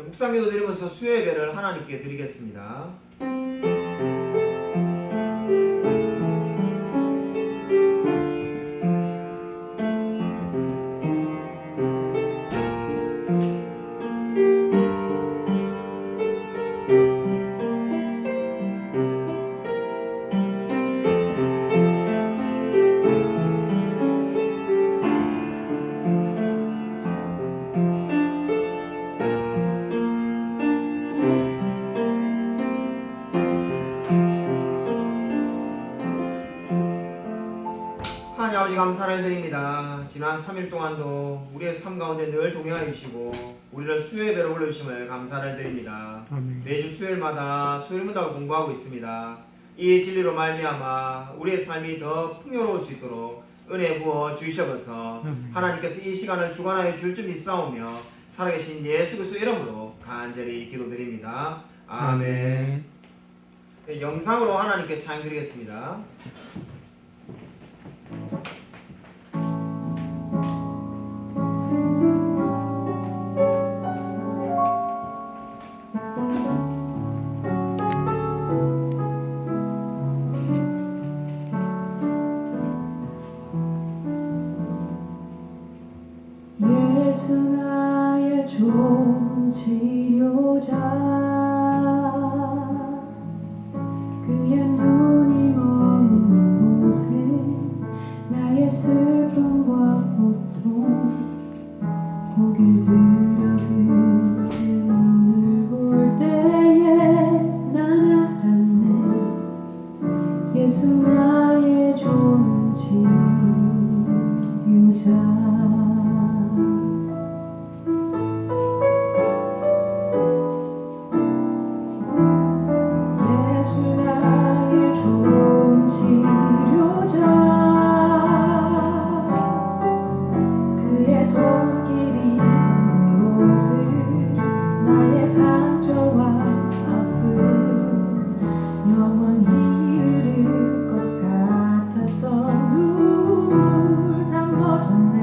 묵상기도 드리면서 수요 예배를 하나님께 드리겠습니다. 하나님 아버지 감사를 드립니다. 지난 3일 동안도 우리의 삶 가운데 늘 동행하여 주시고 우리를 수요 예배를 올려주심을 감사를 드립니다. 아멘. 매주 수요일마다 수요일 문답을 공부하고 있습니다. 이 진리로 말미암아 우리의 삶이 더 풍요로울 수 있도록 은혜 부어 주시옵소서. 하나님께서 이 시간을 주관하여 줄 줄 믿사오며 살아계신 예수 그리스도 이름으로 간절히 기도드립니다. 아멘. 네, 영상으로 하나님께 찬양드리겠습니다. 예수 나의 좋은 치료자 그의 눈이 머무는 곳에 나의 슬픔과 고통 고개를 들어 그의 눈을 볼 때에 난 알았네 예수 나의 좋은 치료자 손길이 닿는 곳은 나의 상처와 아픔 영원히 흐를 것 같았던 눈물 담아줬네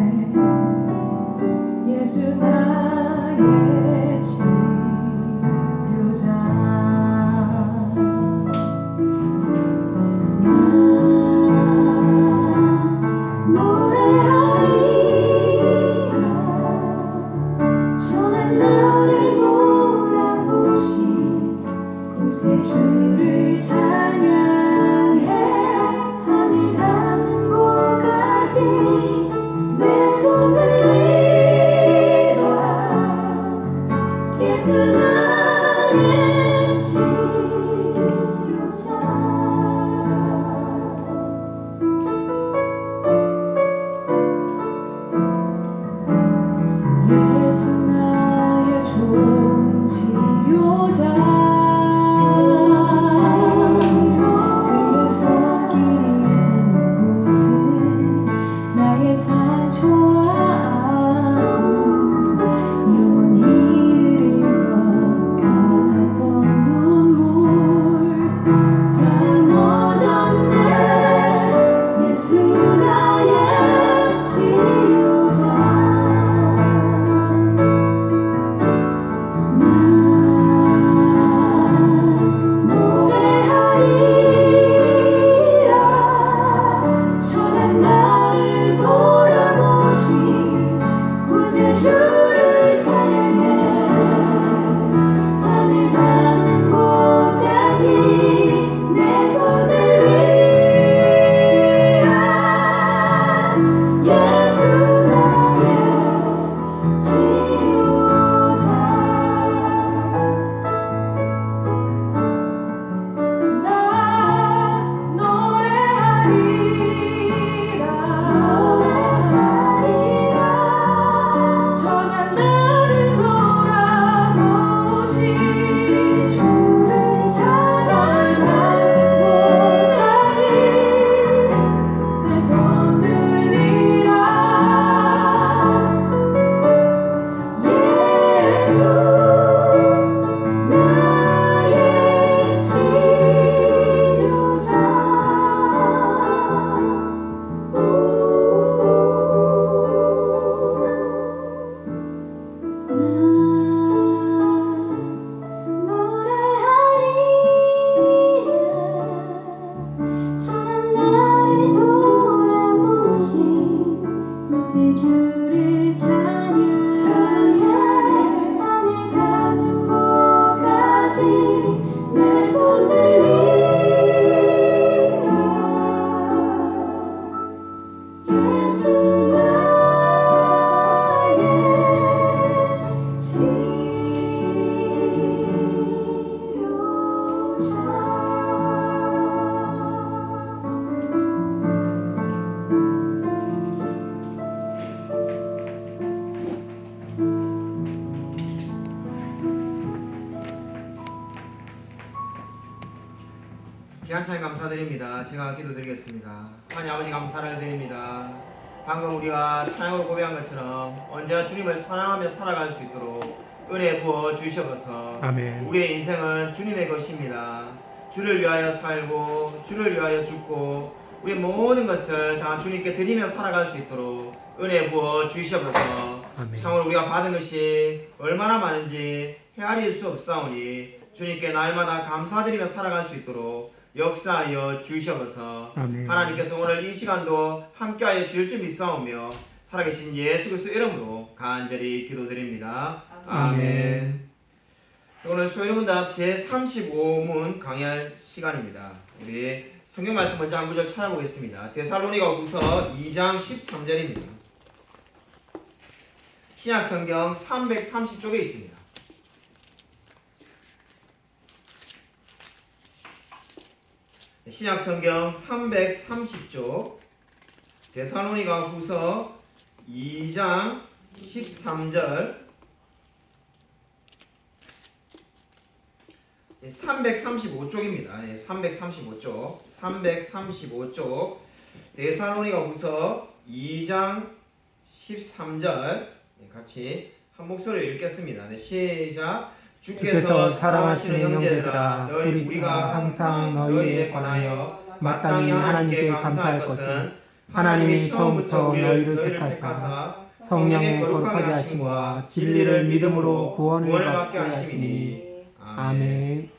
예수 나의 치료자 주를 찬양해 하늘 닿는 곳까지 내 손을 들어 예수 나의 치료자 예수 나의 좋은 치료자 상처와 아픔 영원히 잃을 것 같았던 귀한 찬양 감사드립니다. 제가 기도드리겠습니다. 하나님 아버지 감사를 드립니다. 방금 우리가 찬양으로 고백한 것처럼 언제나 주님을 찬양하며 살아갈 수 있도록 은혜 부어 주셔서 아멘. 우리의 인생은 주님의 것입니다. 주를 위하여 살고 주를 위하여 죽고 우리의 모든 것을 다 주님께 드리며 살아갈 수 있도록 은혜 부어 주셔서 아멘. 참으로 우리가 받은 것이 얼마나 많은지 헤아릴 수 없사오니 주님께 날마다 감사드리며 살아갈 수 있도록 역사하여 주셔서 아멘. 하나님께서 오늘 이 시간도 함께하여 주실 줄 믿사오며 살아계신 예수 그리스도 이름으로 간절히 기도드립니다. 아멘. 오늘 소요문답 제35문 강의할 시간입니다. 우리 성경 말씀 먼저 한 구절 찾아보겠습니다. 데살로니가후서 2장 13절입니다. 신약 성경 330쪽에 있습니다. 신약 성경 330쪽 데살로니가후서 2장 13절 335쪽입니다. 335쪽 데살로니가후서 2장 13절 같이 한 목소리로 읽겠습니다. 시작. 주께서 사랑하시는 형제들아 우리가 항상 너희에 관하여 마땅히 하나님께 감사할 것은 하나님이 처음부터 너희를 택하사 성령의 거룩하게 하심과 진리를 믿음으로 구원을 받게 하심이니. 아멘.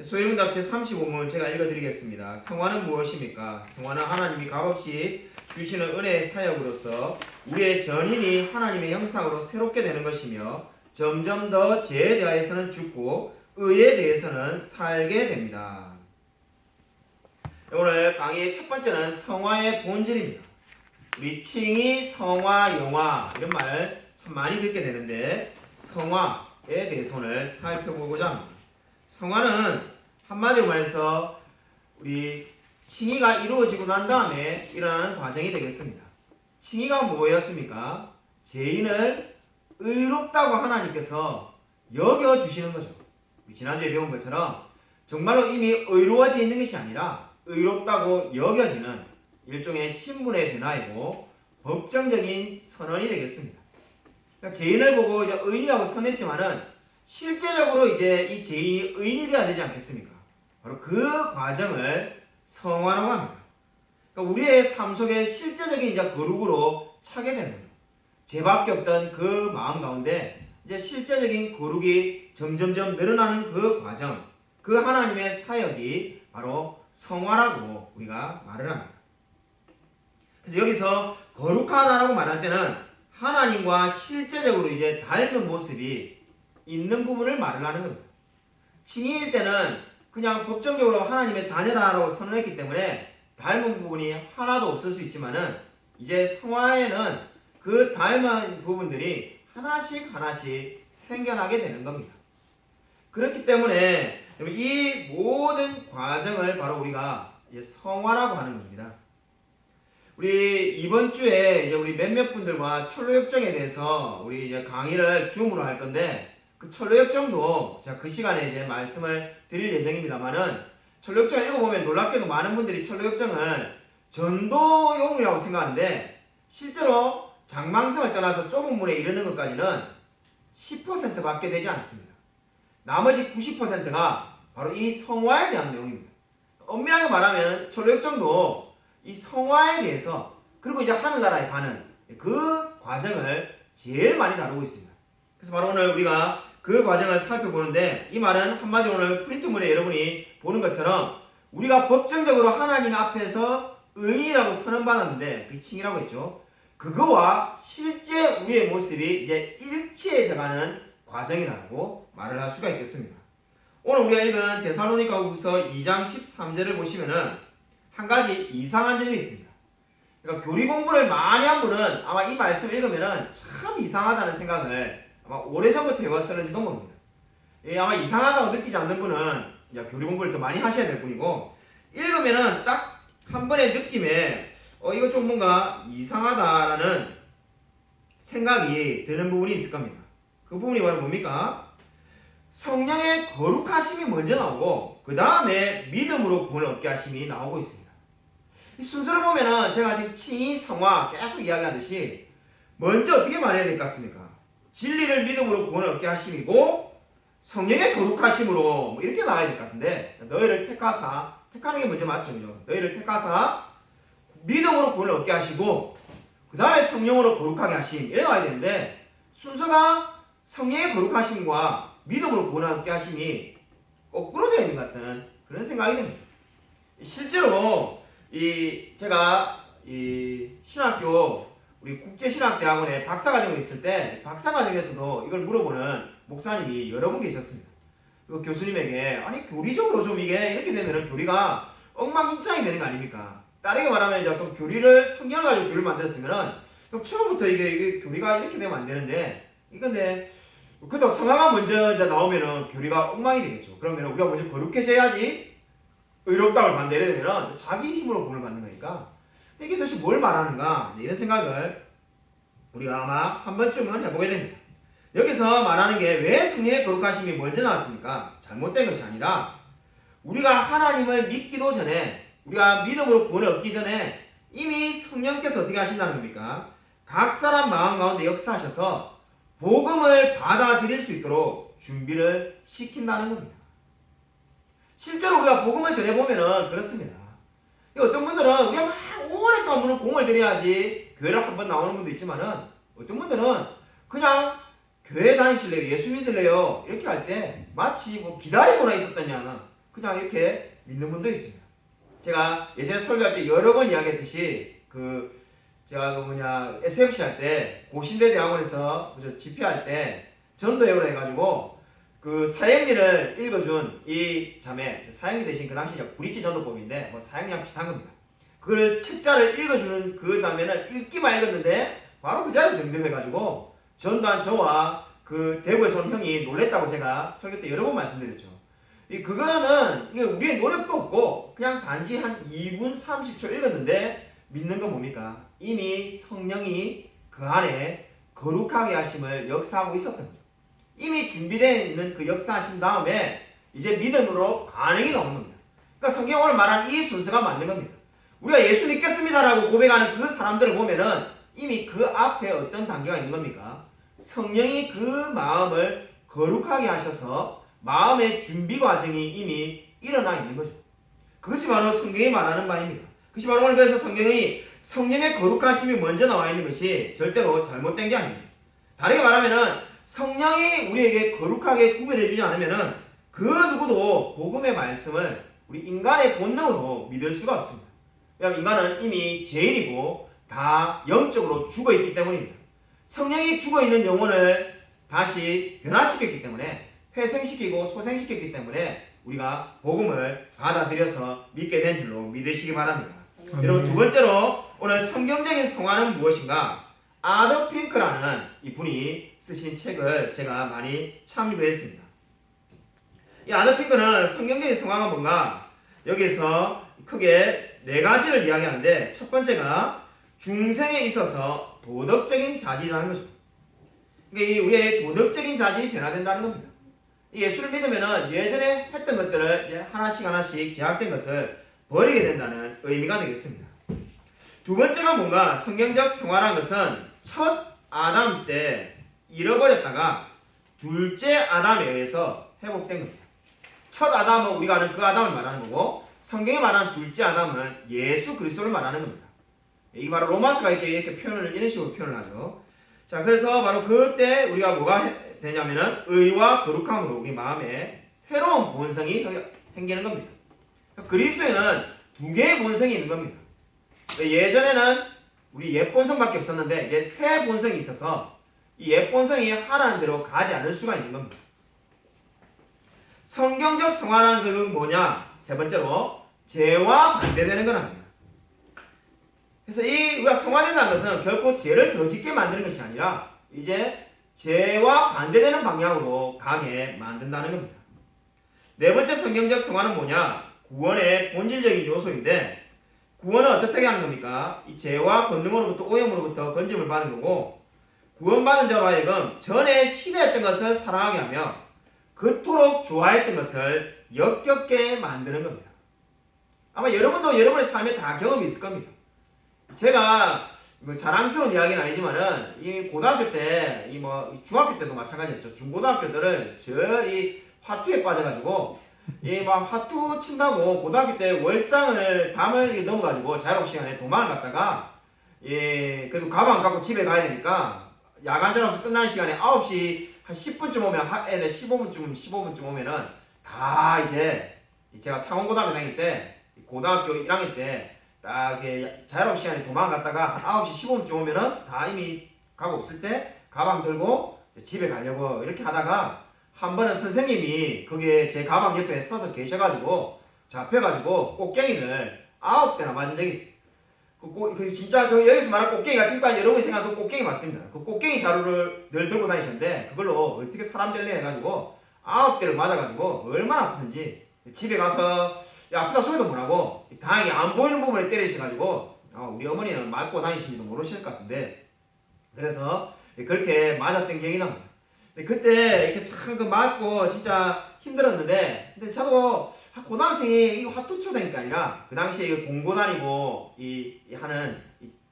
소요문답 제35문 제가 읽어드리겠습니다. 성화는 무엇입니까? 성화는 하나님이 값없이 주시는 은혜의 사역으로서 우리의 전인이 하나님의 형상으로 새롭게 되는 것이며 점점 더 죄에 대해서는 죽고 의에 대해서는 살게 됩니다. 오늘 강의의 첫 번째는 성화의 본질입니다. 우리 칭의, 성화, 영화 이런 말 참 많이 듣게 되는데 성화에 대해서 오늘 살펴보고자 합니다. 성화는 한마디로 말해서 우리 칭의가 이루어지고 난 다음에 일어나는 과정이 되겠습니다. 칭의가 뭐였습니까? 죄인을 의롭다고 하나님께서 여겨주시는 거죠. 지난주에 배운 것처럼 정말로 이미 의로워져 있는 것이 아니라 의롭다고 여겨지는 일종의 신분의 변화이고 법정적인 선언이 되겠습니다. 그러니까 죄인을 보고 이제 의인이라고 선했지만은 실제적으로 이제 이 죄인이 의인이 되어야 되지 않겠습니까? 바로 그 과정을 성화라고 합니다. 그러니까 우리의 삶 속에 실제적인 이제 거룩으로 차게 되는 거예요. 죄밖에 없던 그 마음 가운데 이제 실제적인 거룩이 점점점 늘어나는 그 과정, 그 하나님의 사역이 바로 성화라고 우리가 말을 합니다. 그래서 여기서 거룩하다라고 말할 때는 하나님과 실제적으로 이제 닮은 모습이 있는 부분을 말을 하는 겁니다. 칭의일 때는 그냥 법정적으로 하나님의 자녀라고 선언했기 때문에 닮은 부분이 하나도 없을 수 있지만은 이제 성화에는 그 닮은 부분들이 하나씩 생겨나게 되는 겁니다. 그렇기 때문에 이 모든 과정을 바로 우리가 이제 성화라고 하는 겁니다. 우리 이번 주에 이제 우리 몇몇 분들과 철로역정에 대해서 우리 이제 강의를 줌으로 할 건데 그 철로역정도 제가 그 시간에 이제 말씀을 드릴 예정입니다만은 철로역정을 읽어보면 놀랍게도 많은 분들이 철로역정을 전도용이라고 생각하는데 실제로 장망성을 떠나서 좁은 물에 이르는 것까지는 10%밖에 되지 않습니다. 나머지 90%가 바로 이 성화에 대한 내용입니다. 엄밀하게 말하면 철로역정도 이 성화에 대해서 그리고 이제 하늘나라에 가는 그 과정을 제일 많이 다루고 있습니다. 그래서 바로 오늘 우리가 그 과정을 살펴보는데 이 말은 한마디로 오늘 프린트물에 여러분이 보는 것처럼 우리가 법정적으로 하나님 앞에서 의인이라고 선언받았는데 그 칭이라고 했죠. 그거와 실제 우리의 모습이 이제 일치해져가는 과정이라고 말을 할 수가 있겠습니다. 오늘 우리가 읽은 데살로니가후서 2장 13절을 보시면은 한 가지 이상한 점이 있습니다. 그러니까 교리 공부를 많이 한 분은 아마 이 말씀을 읽으면은 참 이상하다는 생각을 아마 오래전부터 해왔을는지도 모릅니다. 아마 이상하다고 느끼지 않는 분은 이제 교리 공부를 더 많이 하셔야 될 분이고 읽으면은 딱 한 번의 느낌에 이거 좀 뭔가 이상하다라는 생각이 드는 부분이 있을 겁니다. 그 부분이 바로 뭡니까? 성령의 거룩하심이 먼저 나오고 그 다음에 믿음으로 구원을 얻게 하심이 나오고 있습니다. 이 순서를 보면은 제가 지금 칭의, 성화 계속 이야기하듯이 먼저 어떻게 말해야 될 것 같습니까? 진리를 믿음으로 구원을 얻게 하심이고 성령의 거룩하심으로 뭐 이렇게 나와야 될 것 같은데 너희를 택하사, 택하는 게 먼저 맞죠? 그죠? 너희를 택하사 믿음으로 구원을 얻게 하시고 그 다음에 성령으로 거룩하게 하심 이래 나와야 되는데 순서가 성령의 거룩하심과 믿음으로 구원을 얻게 하심이 거꾸로 되어 있는 것 같은 그런 생각이 듭니다. 실제로 제가 신학교 우리 국제신학대학원에 박사과정에 있을 때 박사과정에서도 이걸 물어보는 목사님이 여러 분 계셨습니다. 그 교수님에게 아니 교리적으로 좀 이게 이렇게 되면은 교리가 엉망진창이 되는 거 아닙니까? 다르게 말하면 이제 어떤 교리를 성경을 가지고 교리를 만들었으면은 그럼 처음부터 이게 교리가 이렇게 되면 안 되는데 이건데 그렇다고 성화가 먼저 이제 나오면은 교리가 엉망이 되겠죠. 그러면 우리가 먼저 거룩해져야지 의롭다움을 받는 예를 들면 자기 힘으로 구원을 받는 거니까 이게 도대체 뭘 말하는가 이런 생각을 우리가 아마 한 번쯤은 해보게 됩니다. 여기서 말하는 게 왜 성령의 거룩하심이 먼저 나왔습니까? 잘못된 것이 아니라 우리가 하나님을 믿기도 전에 우리가 믿음으로 구원을 얻기 전에 이미 성령께서 어떻게 하신다는 겁니까? 각 사람 마음 가운데 역사하셔서 복음을 받아들일 수 있도록 준비를 시킨다는 겁니다. 실제로 우리가 복음을 전해보면은 그렇습니다. 어떤 분들은 우리가 막 오랫동안 공을 들여야지 교회를 한번 나오는 분도 있지만은 어떤 분들은 그냥 교회 다니실래요? 예수 믿을래요? 이렇게 할 때 마치 뭐 기다리고나 있었더냐 그냥 이렇게 믿는 분도 있습니다. 제가 예전에 설교할 때 여러 번 이야기했듯이 제가 SFC 할 때 고신대 대학원에서 집회할 때 전도회로 해가지고 그 사형리를 읽어준 이 자매, 사형리 대신 그 당시 브릿지 전도법인데 뭐 사형리랑 비슷한 겁니다. 그걸 책자를 읽어주는 그 자매는 읽기만 읽었는데 바로 그 자리에서 응답해가지고 전도한 저와 그 대구에서 온 형이 놀랬다고 제가 설교 때 여러 번 말씀드렸죠. 그거는 우리의 노력도 없고 그냥 단지 한 2분 30초 읽었는데 믿는 건 뭡니까? 이미 성령이 그 안에 거룩하게 하심을 역사하고 있었던 거죠. 이미 준비되어 있는 그 역사하신 다음에 이제 믿음으로 반응이 나오는 겁니다. 그러니까 성경이 오늘 말한 이 순서가 맞는 겁니다. 우리가 예수 믿겠습니다라고 고백하는 그 사람들을 보면은 이미 그 앞에 어떤 단계가 있는 겁니까? 성령이 그 마음을 거룩하게 하셔서 마음의 준비 과정이 이미 일어나 있는 거죠. 그것이 바로 성경이 말하는 바입니다. 그것이 바로 오늘 그래서 성령의 거룩하심이 먼저 나와 있는 것이 절대로 잘못된 게 아닙니다. 다르게 말하면은 성령이 우리에게 거룩하게 구별해주지 않으면은 그 누구도 복음의 말씀을 우리 인간의 본능으로 믿을 수가 없습니다. 왜냐하면 인간은 이미 죄인이고 다 영적으로 죽어있기 때문입니다. 성령이 죽어있는 영혼을 다시 변화시켰기 때문에 회생시키고 소생시켰기 때문에 우리가 복음을 받아들여서 믿게 된 줄로 믿으시기 바랍니다. 여러분 두 번째로 오늘 성경적인 성화는 무엇인가? 아더 핑크라는 이분이 쓰신 책을 제가 많이 참고했습니다. 이 아더 핑크는 성경적인 성화가 뭔가 여기서 크게 네 가지를 이야기하는데 첫 번째가 중생에 있어서 도덕적인 자질이라는 거죠. 그러니까 우리의 도덕적인 자질이 변화된다는 겁니다. 예수를 믿으면은 예전에 했던 것들을 이제 하나씩 제약된 것을 버리게 된다는 의미가 되겠습니다. 두 번째가 뭔가 성경적 성화라는 것은 첫 아담 때 잃어버렸다가 둘째 아담에 의해서 회복된 겁니다. 첫 아담은 우리가 아는 그 아담을 말하는 거고 성경이 말하는 둘째 아담은 예수 그리스도를 말하는 겁니다. 이게 바로 로마서가 이렇게 표현을 이런 식으로 표현을 하죠. 자, 그래서 바로 그때 우리가 뭐가 되냐면은 의와 거룩함으로 우리 마음에 새로운 본성이 생기는 겁니다. 그리스도에는 두 개의 본성이 있는 겁니다. 예전에는 우리 옛 본성밖에 없었는데 이제 새 본성이 있어서 이 옛 본성이 하라는 대로 가지 않을 수가 있는 겁니다. 성경적 성화라는 것은 뭐냐? 세 번째로 죄와 반대되는 거랍니다. 그래서 우리가 성화된다는 것은 결코 죄를 더 짓게 만드는 것이 아니라 이제 죄와 반대되는 방향으로 가게 만든다는 겁니다. 네 번째 성경적 성화는 뭐냐? 구원의 본질적인 요소인데 구원은 어떻게 하는 겁니까? 이 죄와 권능으로부터 오염으로부터 건짐을 받는 거고 구원받은 자로 하여금 전에 싫어했던 것을 사랑하게 하며 그토록 좋아했던 것을 역겹게 만드는 겁니다. 아마 여러분도 여러분의 삶에 다 경험이 있을 겁니다. 제가 뭐 자랑스러운 이야기는 아니지만은 이 고등학교 때, 이 뭐 중학교 때도 마찬가지였죠. 중고등학교들을 절 이 화투에 빠져가지고 이 막 화투 친다고 고등학교 때 월장을 담을 넘어가지고 자율학 시간에 도망을 갔다가 예 그래도 가방 갖고 집에 가야 되니까 야간 전학서 끝나는 시간에 9시 한 10분쯤 오면 애들 15분쯤 오면은 다 이제 제가 창원고등학교 다닐 때 고등학교 1학년 때 딱 자율학 시간에 도망갔다가 한 9시 15분쯤 오면은 다 이미 가고 없을 때 가방 들고 집에 가려고 이렇게 하다가 한 번은 선생님이 거기에 제 가방 옆에 서서 계셔가지고 잡혀가지고 꽃갱이를 9대나 맞은 적이 있어요. 그 진짜 저 여기서 말한 꽃갱이가 지금까지 여러분이 생각하는 꽃갱이 맞습니다. 그 꽃갱이 자루를 늘 들고 다니셨는데 그걸로 어떻게 사람 될래 해가지고 9대를 맞아가지고 얼마나 아프든지 집에 가서 야, 아프다 소리도 못하고 다행히 안 보이는 부분에 때리셔가지고 우리 어머니는 맞고 다니시지도 모르실 것 같은데 그래서 그렇게 맞았던 기억이 납니다. 그때 이렇게 참 그 맞고 진짜 힘들었는데 근데 저도 고등학생이 이거 화투 초등이 아니라 그 당시에 공고 다니고 하는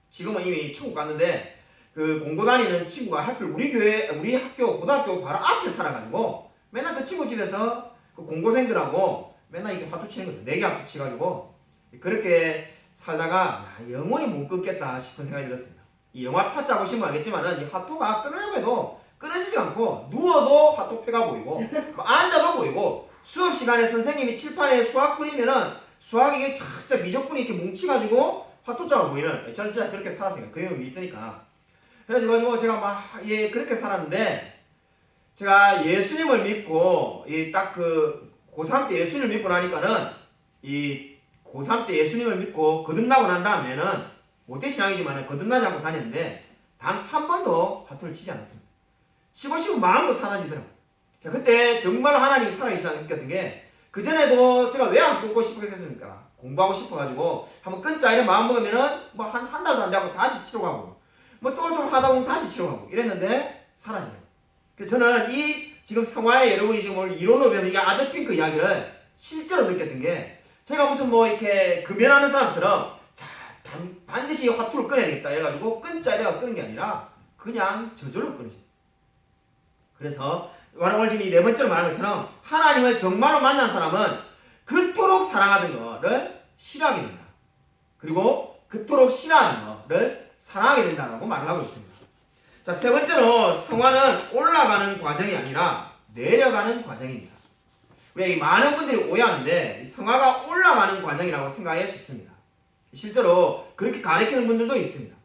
지금은 이미 천국 갔는데 그 공고 다니는 친구가 하필 우리 학교 고등학교 바로 앞에 살아가지고 맨날 그 친구 집에서 그 공고생들하고 맨날 이렇게 화투 치는 거죠. 내기 화투 치가지고 그렇게 살다가 영원히 못 끊겠다 싶은 생각이 들었습니다. 이 영화 타짜 보시면 알겠지만은 이 화투가 끊으려고 해도 끊어지지 않고 누워도 화투패가 보이고 앉아도 보이고 수업 시간에 선생님이 칠판에 수학 그리면은 수학이 이게 진짜 미적분이 이렇게 뭉치가지고 화투자가 보이는 저는 진짜 그렇게 살았으니까 그 경험이 있으니까 그래가지고 제가 막 그렇게 살았는데 제가 예수님을 믿고 딱 그 고3 때 예수님을 믿고 나니까는 이 고3 때 예수님을 믿고 거듭나고 난 다음에는 모태 신앙이지만은 거듭나지 않고 다녔는데 단 한 번도 화투를 치지 않았습니다. 치고 싶은 마음도 사라지더라고요. 자, 그때 정말 하나님이 살아계시다는 느꼈던 게 그전에도 제가 왜 안 끊고 싶어 했겠습니까? 공부하고 싶어가지고 한번 끊자 이런 마음 먹으면은 뭐 한 달도 안 되고 다시 치러 가고 뭐 또 좀 하다 보면 다시 치러 가고 이랬는데 사라지더라고요. 그래서 저는 지금 성화에 여러분이 지금 오늘 이론으로 배우는 이 아드핑크 이야기를 실제로 느꼈던 게 제가 무슨 뭐 이렇게 금연하는 사람처럼 자 반드시 화투를 끊어야 되겠다 이래가지고 끊자 이래가 끊은 게 아니라 그냥 저절로 끊어져. 그래서 오늘 지금 네 번째로 말한 것처럼 하나님을 정말로 만난 사람은 그토록 사랑하던 거를 싫어하게 된다. 그리고 그토록 싫어하는 거를 사랑하게 된다고 말을 하고 있습니다. 자, 세 번째로 성화는 올라가는 과정이 아니라 내려가는 과정입니다. 우리 많은 분들이 오해하는데 성화가 올라가는 과정이라고 생각하기 쉽습니다. 실제로 그렇게 가르치는 분들도 있습니다.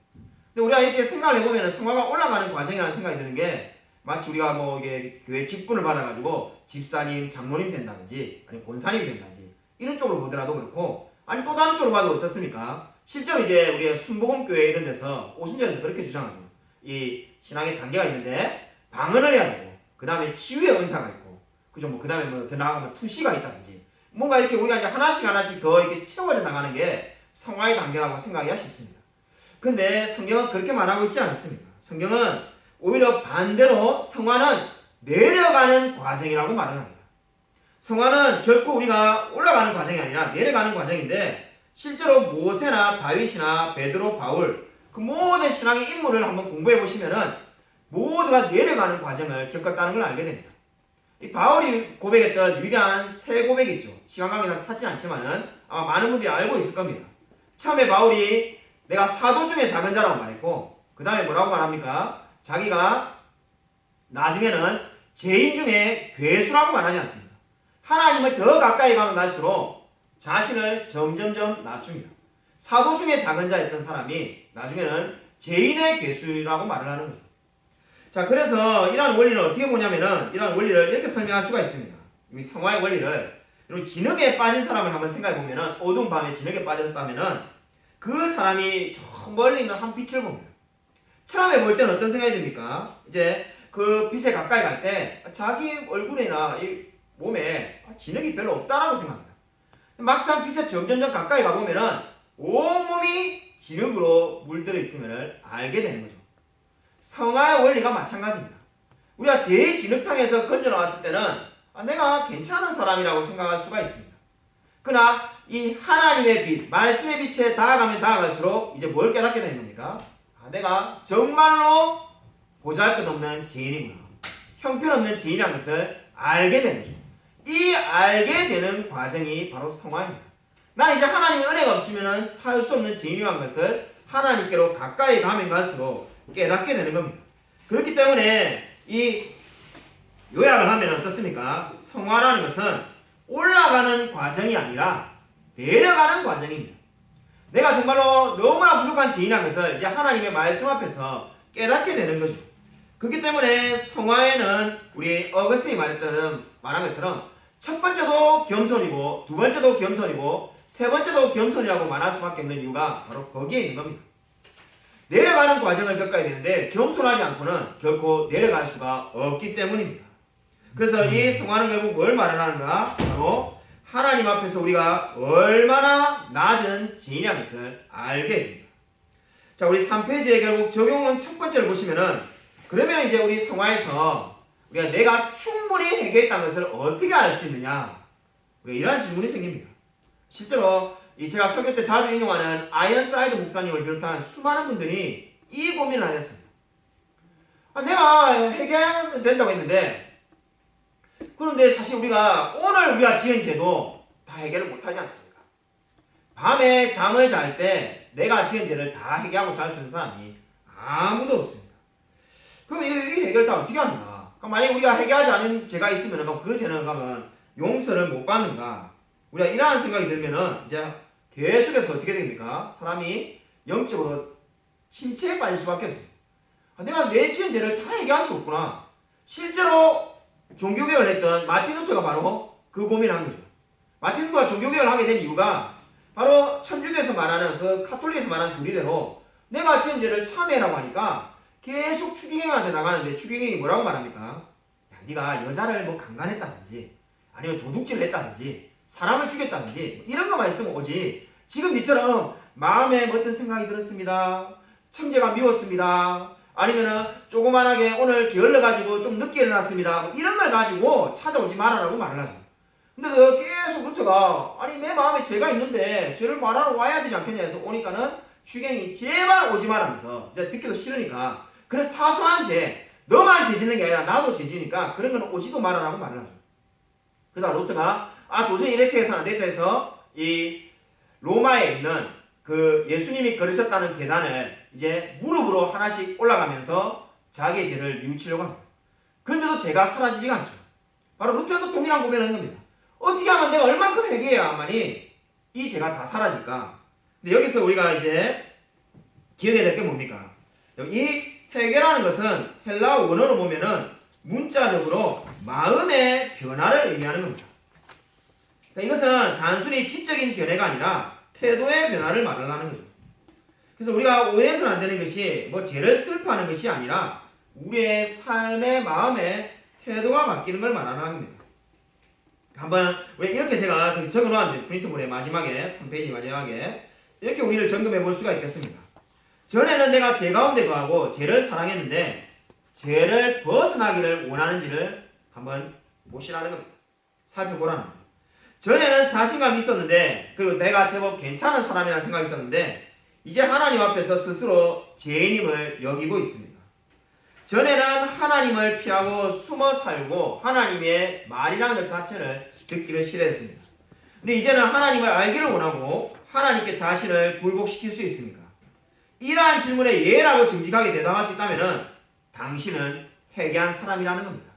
근데 우리가 이렇게 생각을 해보면 성화가 올라가는 과정이라는 생각이 드는 게 마치 우리가 뭐 이게 교회 직분을 받아가지고 집사님, 장로님 된다든지 아니 권사님이 된다든지 이런 쪽으로 보더라도 그렇고 아니 또 다른 쪽으로 봐도 어떻습니까? 실제로 이제 우리가 순복음교회 이런 데서 오순절에서 그렇게 주장하죠. 이 신앙의 단계가 있는데 방언을 해야 되고 그 다음에 치유의 은사가 있고 그죠? 뭐 그 다음에 뭐 더 나아가면 투시가 있다든지 뭔가 이렇게 우리가 이제 하나씩 더 이렇게 채워져 나가는 게 성화의 단계라고 생각하기가 쉽습니다. 근데 성경은 그렇게 말하고 있지 않습니다. 성경은 오히려 반대로 성화는 내려가는 과정이라고 말을 합니다. 성화는 결코 우리가 올라가는 과정이 아니라 내려가는 과정인데 실제로 모세나 다윗이나 베드로, 바울 그 모든 신앙의 인물을 한번 공부해 보시면은 모두가 내려가는 과정을 겪었다는 걸 알게 됩니다. 이 바울이 고백했던 위대한 세 고백이 있죠. 시간 관계상 찾지 않지만은 아마 많은 분들이 알고 있을 겁니다. 처음에 바울이 내가 사도 중에 작은 자라고 말했고 그 다음에 뭐라고 말합니까? 자기가 나중에는 죄인 중에 괴수라고 말하지 않습니다. 하나님을 더 가까이 가면 갈수록 자신을 점점점 낮춥니다. 사도 중에 작은 자였던 사람이 나중에는 죄인의 괴수라고 말을 하는 거죠. 자, 그래서 이러한 원리를 어떻게 보냐면은 이러한 원리를 이렇게 설명할 수가 있습니다. 이 성화의 원리를 그리고 진흙에 빠진 사람을 한번 생각해 보면은 어두운 밤에 진흙에 빠졌다면은 그 사람이 저 멀리 있는 한 빛을 봅니다. 처음에 볼 때는 어떤 생각이 듭니까? 이제 그 빛에 가까이 갈 때 자기 얼굴이나 이 몸에 진흙이 별로 없다라고 생각합니다. 막상 빛에 점점점 가까이 가보면은 온몸이 진흙으로 물들어 있음을 알게 되는 거죠. 성화의 원리가 마찬가지입니다. 우리가 제일 진흙탕에서 건져 나왔을 때는 내가 괜찮은 사람이라고 생각할 수가 있습니다. 그러나 이 하나님의 빛, 말씀의 빛에 다가가면 다가갈수록 이제 뭘 깨닫게 되는 겁니까? 내가 정말로 보잘것없는 죄인이구나, 형편없는 죄인이라는 것을 알게 되는 거죠. 이 알게 되는 과정이 바로 성화입니다. 나 이제 하나님의 은혜가 없으면 살 수 없는 죄인이라는 것을 하나님께로 가까이 가면 갈수록 깨닫게 되는 겁니다. 그렇기 때문에 이 요약을 하면 어떻습니까? 성화라는 것은 올라가는 과정이 아니라 내려가는 과정입니다. 내가 정말로 너무나 부족한 죄인이라는 것을 이제 하나님의 말씀 앞에서 깨닫게 되는 거죠. 그렇기 때문에 성화에는 우리 어거스틴이 말한 것처럼 첫 번째도 겸손이고 두 번째도 겸손이고 세 번째도 겸손이라고 말할 수밖에 없는 이유가 바로 거기에 있는 겁니다. 내려가는 과정을 겪어야 되는데 겸손하지 않고는 결코 내려갈 수가 없기 때문입니다. 그래서 이 성화는 결국 뭘 말하는가? 바로 하나님 앞에서 우리가 얼마나 낮은 죄인이라는 것을 알게 해줍니다. 자, 우리 3페이지에 결국 적용은 첫 번째를 보시면은, 그러면 이제 우리 성화에서 우리가 내가 충분히 해결했다는 것을 어떻게 알 수 있느냐? 이러한 질문이 생깁니다. 실제로 제가 설교 때 자주 인용하는 아이언사이드 목사님을 비롯한 수많은 분들이 이 고민을 하셨습니다. 내가 해결하면 된다고 했는데, 그런데 사실 오늘 우리가 지은 죄도 다 해결을 못하지 않습니까? 밤에 잠을 잘 때 내가 지은 죄를 다 해결하고 잘 수 있는 사람이 아무도 없습니다. 그럼 이 해결 다 어떻게 하는가? 만약에 우리가 해결하지 않은 죄가 있으면 그 죄는 그러면 용서를 못 받는가? 우리가 이러한 생각이 들면은 이제 계속해서 어떻게 됩니까? 사람이 영적으로 침체에 빠질 수밖에 없습니다. 내가 내 지은 죄를 다 해결할 수 없구나. 실제로 종교개혁을 했던 마틴 루터가 바로 그 고민을 한 거죠. 마틴 루터가 종교개혁을 하게 된 이유가 바로 천주교에서 말하는 그 카톨릭에서 말하는 교리대로 내가 지은 죄를 참회라고 하니까 계속 추기경한테 나가는데, 추기경이 뭐라고 말합니까? 네가 여자를 강간했다든지 아니면 도둑질을 했다든지 사람을 죽였다든지 이런 것만 있으면 오지, 지금 니처럼 마음에 어떤 생각이 들었습니다, 형제가 미웠습니다, 아니면은 조그만하게 오늘 게을러가지고 좀 늦게 일어났습니다, 이런 걸 가지고 찾아오지 말아라고 말을 하죠. 근데 계속 루터가 내 마음에 죄가 있는데 죄를 말하러 와야 되지 않겠냐 해서 오니까는 추경이 제발 오지 말하면서 이제 듣기도 싫으니까, 그런 사소한 죄, 너만 죄 짓는 게 아니라 나도 죄 지니까 그런 건 오지도 말아라고 말을 하죠. 그다음 루터가 도저히 이렇게 해서는 안 되겠다 해서 이 로마에 있는 그 예수님이 걸으셨다는 계단을 이제 무릎으로 하나씩 올라가면서 자기의 죄를 뉘우치려고 합니다. 그런데도 죄가 사라지지가 않죠. 바로 루터도 동일한 고민을 한 겁니다. 어떻게 하면 내가 얼만큼 회개해야만이 이 죄가 다 사라질까? 근데 여기서 우리가 이제 기억해야 될 게 뭡니까? 이 회개라는 것은 헬라어 원어로 보면은 문자적으로 마음의 변화를 의미하는 겁니다. 이것은 단순히 지적인 견해가 아니라 태도의 변화를 말하는 거죠. 그래서 우리가 오해해서는 안 되는 것이 죄를 슬퍼하는 것이 아니라 우리의 삶의 마음의 태도가 바뀌는 걸 말하는 겁니다. 한번 이렇게 제가 적어놓았는데, 프린트본의 마지막에 3페이지 마지막에 이렇게 우리를 점검해 볼 수가 있겠습니다. 전에는 내가 죄 가운데 거하고 죄를 사랑했는데 죄를 벗어나기를 원하는지를 한번 보시라는 겁니다. 살펴보라는 겁니다. 전에는 자신감이 있었는데, 그리고 내가 제법 괜찮은 사람이라는 생각이 있었는데 이제 하나님 앞에서 스스로 죄인임을 여기고 있습니다. 전에는 하나님을 피하고 숨어 살고 하나님의 말이라는 것 자체를 듣기를 싫어했습니다. 근데 이제는 하나님을 알기를 원하고 하나님께 자신을 굴복시킬 수 있습니까? 이러한 질문에 예라고 정직하게 대답할 수 있다면 당신은 회개한 사람이라는 겁니다.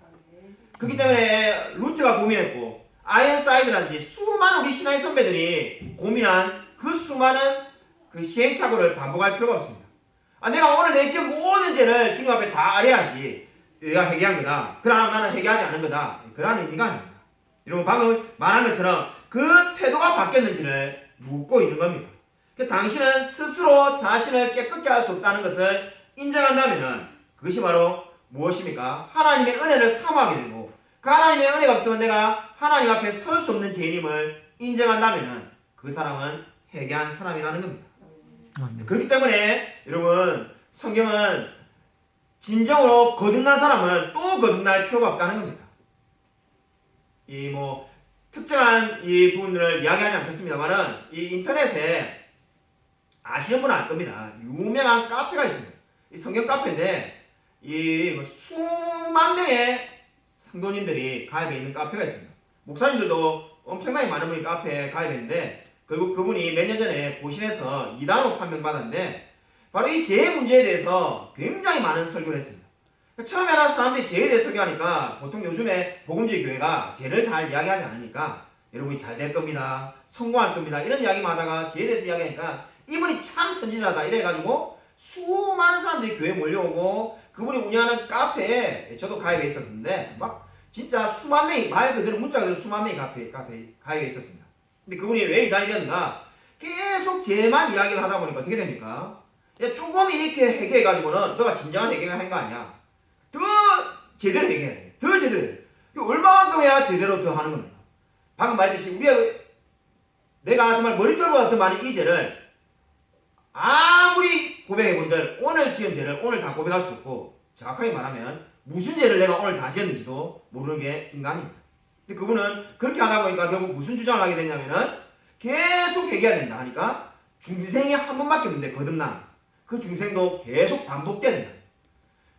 그렇기 때문에 루트가 고민했고 아이언사이드라든지 수많은 우리 신앙의 선배들이 고민한 그 수많은 그 시행착오를 반복할 필요가 없습니다. 내가 오늘 내 지은 모든 죄를 주님 앞에 다 아뢰야지 내가 회개한 거다, 그러나 나는 회개하지 않은 거다, 그런 의미가 아닙니다. 여러분 방금 말한 것처럼 그 태도가 바뀌었는지를 묻고 있는 겁니다. 당신은 스스로 자신을 깨끗게 할 수 없다는 것을 인정한다면 그것이 바로 무엇입니까? 하나님의 은혜를 사모하게 되고, 그 하나님의 은혜가 없으면 내가 하나님 앞에 설 수 없는 죄인임을 인정한다면 그 사람은 회개한 사람이라는 겁니다. 그렇기 때문에 여러분 성경은 진정으로 거듭난 사람은 또 거듭날 필요가 없다는 겁니다. 이 뭐 특정한 이 부분을 이야기하지 않겠습니다만은 이 인터넷에 아시는 분은 알 겁니다. 유명한 카페가 있습니다. 이 성경 카페인데 이뭐 수만 명의 성도님들이 가입해 있는 카페가 있습니다. 목사님들도 엄청나게 많은 분이 카페에 가입했는데 결국 그분이 몇 년 전에 보신해서 이단으로 판명받았는데 바로 이 재해 문제에 대해서 굉장히 많은 설교를 했습니다. 처음에는 사람들이 재해에 대해 설교하니까 보통 요즘에 복음주의 교회가 재해를 잘 이야기하지 않으니까 여러분이 잘 될 겁니다. 성공할 겁니다. 이런 이야기만 하다가 재해에 대해서 이야기하니까 이분이 참 선지자다 이래가지고 수많은 사람들이 교회에 몰려오고 그분이 운영하는 카페에 저도 가입해 있었는데 막 진짜 수만 명이 말 그대로 문자 그대로 수만 명이 카페에 가입해 있었습니다. 근데 그분이 왜 이단이 되었는가? 계속 재해만 이야기를 하다 보니까 어떻게 됩니까? 야, 조금 이렇게 회개해가지고는 너가 진정한 회개가 한 거 아니야. 더 제대로 회개해야 돼. 더 제대로 해야 돼. 얼마만큼 해야 제대로 더 하는 겁니다. 방금 말했듯이 내가 정말 머리털보다 더 많은 이 죄를 아무리 고백해본들 오늘 지은 죄를 오늘 다 고백할 수 없고 정확하게 말하면 무슨 죄를 내가 오늘 다 지었는지도 모르는 게 인간입니다. 근데 그분은 그렇게 하다 보니까 결국 무슨 주장을 하게 됐냐면은 계속 회개해야 된다 하니까 중생이 한 번밖에 없는데 거듭남 그 중생도 계속 반복된다.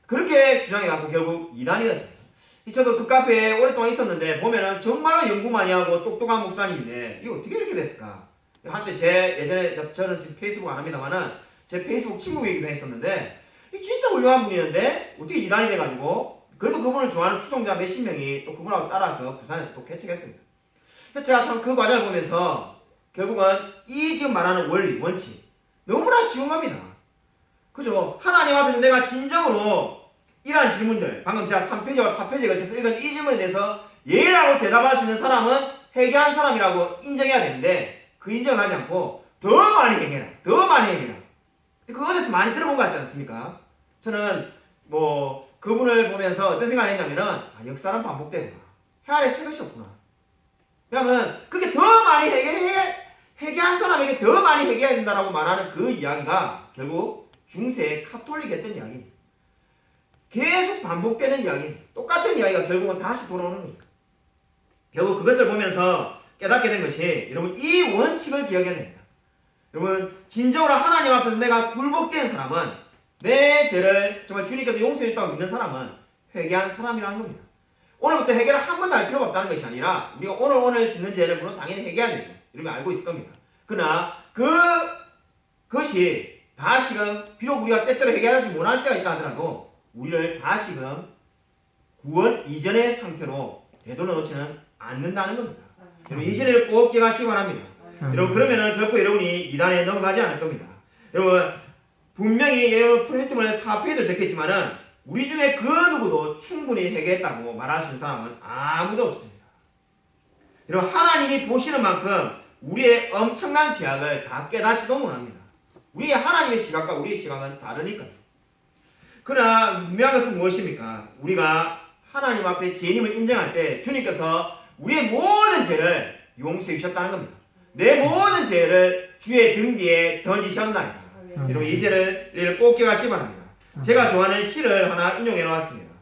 그렇게 주장해갖고 결국 이단이 됐습니다. 저도 그 카페에 오랫동안 있었는데 보면은 정말로 연구 많이 하고 똑똑한 목사님인데 이거 어떻게 이렇게 됐을까? 한때 예전에 저는 지금 페이스북 안 합니다만은 제 페이스북 친구이기도 했었는데 진짜 훌륭한 분이었는데 어떻게 이단이 돼가지고 그래도 그분을 좋아하는 추종자 몇십 명이 또 그분하고 따라서 부산에서 또 개척했습니다. 제가 참 그 과정을 보면서 결국은 이 지금 말하는 원리, 원칙 너무나 쉬운 겁니다. 그죠? 하나님 앞에서 내가 진정으로 이러한 질문들 방금 제가 3페이지와 4페이지에 걸쳐서 읽은 이 질문에 대해서 예라고 대답할 수 있는 사람은 회개한 사람이라고 인정해야 되는데 그 인정을 하지 않고 더 많이 회개해라. 더 많이 회개해라. 그거 어디서 많이 들어본 것 같지 않습니까? 저는 뭐 그분을 보면서 어떤 생각을 했냐면은 역사는 반복되구나. 해 아래 새 것이 없구나. 왜냐하면 그렇게 더 많이 회개한 사람에게 더 많이 회개해야 된다라고 말하는 그 이야기가 결국 중세의 카톨릭이 했던 이야기입니다. 계속 반복되는 이야기, 똑같은 이야기가 결국은 다시 돌아오는 겁니다. 결국 그것을 보면서 깨닫게 된 것이 여러분 이 원칙을 기억해야 됩니다. 여러분 진정으로 하나님 앞에서 내가 굴복된 사람은 내 죄를 정말 주님께서 용서해 줬다고 믿는 사람은 회개한 사람이라는 겁니다. 오늘부터 회개를 한 번도 할 필요가 없다는 것이 아니라 우리가 오늘 짓는 죄를 물론 당연히 회개해야 되죠. 여러분 알고 있을 겁니다. 그러나 그것이 다시금 비록 우리가 때때로 회개하지 못할 때가 있다 하더라도 우리를 다시금 구원 이전의 상태로 되돌려 놓지는 않는다는 겁니다. 여러분 이 진리를 꼭 기억하시기 바랍니다. 여러분 그러면은 결코 여러분이 이단에 넘어가지 않을 겁니다. 여러분 분명히 여러분 프로젝트문에 4페이지도 적혀있지만은 우리 중에 그 누구도 충분히 회개했다고 말할 수 있는 사람은 아무도 없습니다. 여러분 하나님이 보시는 만큼 우리의 엄청난 죄악을 다 깨닫지도 못합니다. 우리의 하나님의 시각과 우리의 시각은 다르니까요. 그러나 분명한 것은 무엇입니까? 우리가 하나님 앞에 죄인임을 인정할 때 주님께서 우리의 모든 죄를 용서해 주셨다는 겁니다. 내 모든 죄를 주의 등 뒤에 던지셨나이다. 여러분 이 죄를 꼭 기억하시기 바랍니다. 제가 좋아하는 시를 하나 인용해 놓았습니다.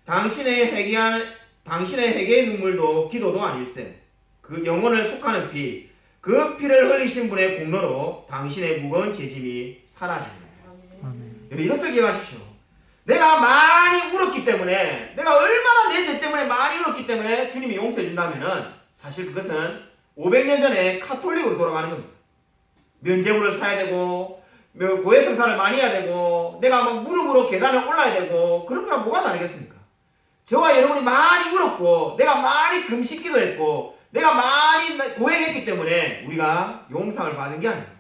당신의 회개의 눈물도 기도도 아닐세. 그 영혼을 속하는 피, 그 피를 흘리신 분의 공로로 당신의 무거운 죄짐이 사라집니다. 여러분 이것을 기억하십시오. 내가 많이 울었기 때문에 내가 얼마나 내 죄 때문에 많이 울었기 때문에 주님이 용서해 준다면은 사실 그것은 500년 전에 카톨릭으로 돌아가는 겁니다. 면죄부를 사야 되고 고해성사를 많이 해야 되고 내가 막 무릎으로 계단을 올라야 되고 그런 거랑 뭐가 다르겠습니까? 저와 여러분이 많이 울었고 내가 많이 금식기도 했고 내가 많이 고행했기 때문에 우리가 용서를 받은 게 아닙니다.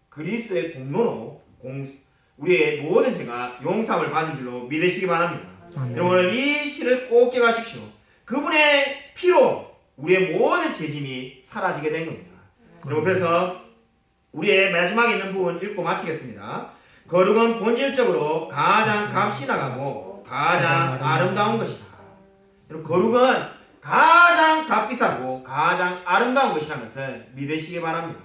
그리스도의 공로로 우리의 모든 죄가 용서를 받은 줄로 믿으시기 바랍니다. 여러분 이 시를 꼭 기억하십시오. 그분의 피로 우리의 모든 죄짐이 사라지게 된 겁니다. 여러분 그래서 우리의 마지막에 있는 부분 읽고 마치겠습니다. 거룩은 본질적으로 가장 값이 나가고 가장 아름다운 것이다. 여러분 거룩은 가장 값비싸고 가장 아름다운 것이라는 것을 믿으시기 바랍니다.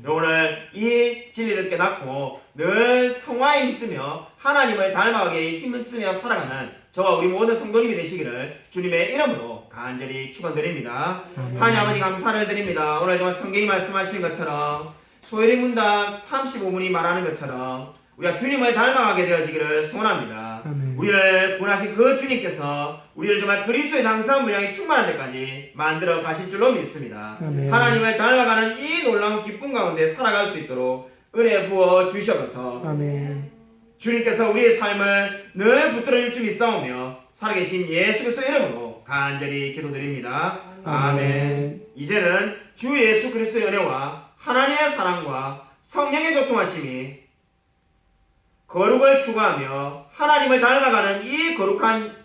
오늘 이 진리를 깨닫고 늘 성화에 힘쓰며 하나님을 닮아가게 힘쓰며 살아가는 저와 우리 모든 성도님이 되시기를 주님의 이름으로 간절히 축원드립니다. 아멘. 하나님 아버지 감사를 드립니다. 오늘 정말 성경이 말씀하시는 것처럼 소요리 문답 35문이 말하는 것처럼 우리가 주님을 닮아가게 되어지기를 소원합니다. 아멘. 우리를 구원하신 그 주님께서 우리를 정말 그리스도의 장사한 분량이 충만한 데까지 만들어 가실 줄로 믿습니다. 아멘. 하나님을 닮아가는 이 놀라운 기쁨 가운데 살아갈 수 있도록 은혜 부어 주셔서 아멘. 주님께서 우리의 삶을 늘 붙들어 줄 줄 믿사오며 살아계신 예수 그리스도 이름으로 간절히 기도드립니다. 아멘. 이제는 주 예수 그리스도의 은혜와 하나님의 사랑과 성령의 교통하심이 거룩을 추구하며 하나님을 닮아가는 이 거룩한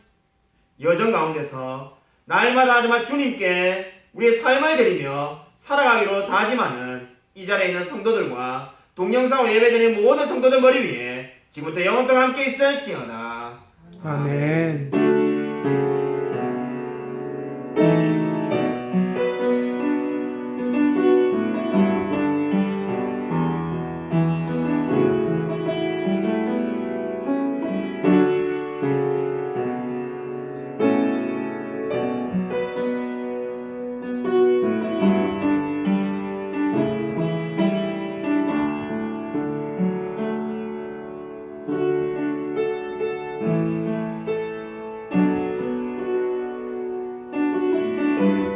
여정 가운데서 날마다 정말 주님께 우리의 삶을 드리며 살아가기로 다짐하는 이 자리에 있는 성도들과 동영상으로 예배드리는 모든 성도들 머리 위에 지금부터 영원 동안 함께 있을지어다. 아멘. 주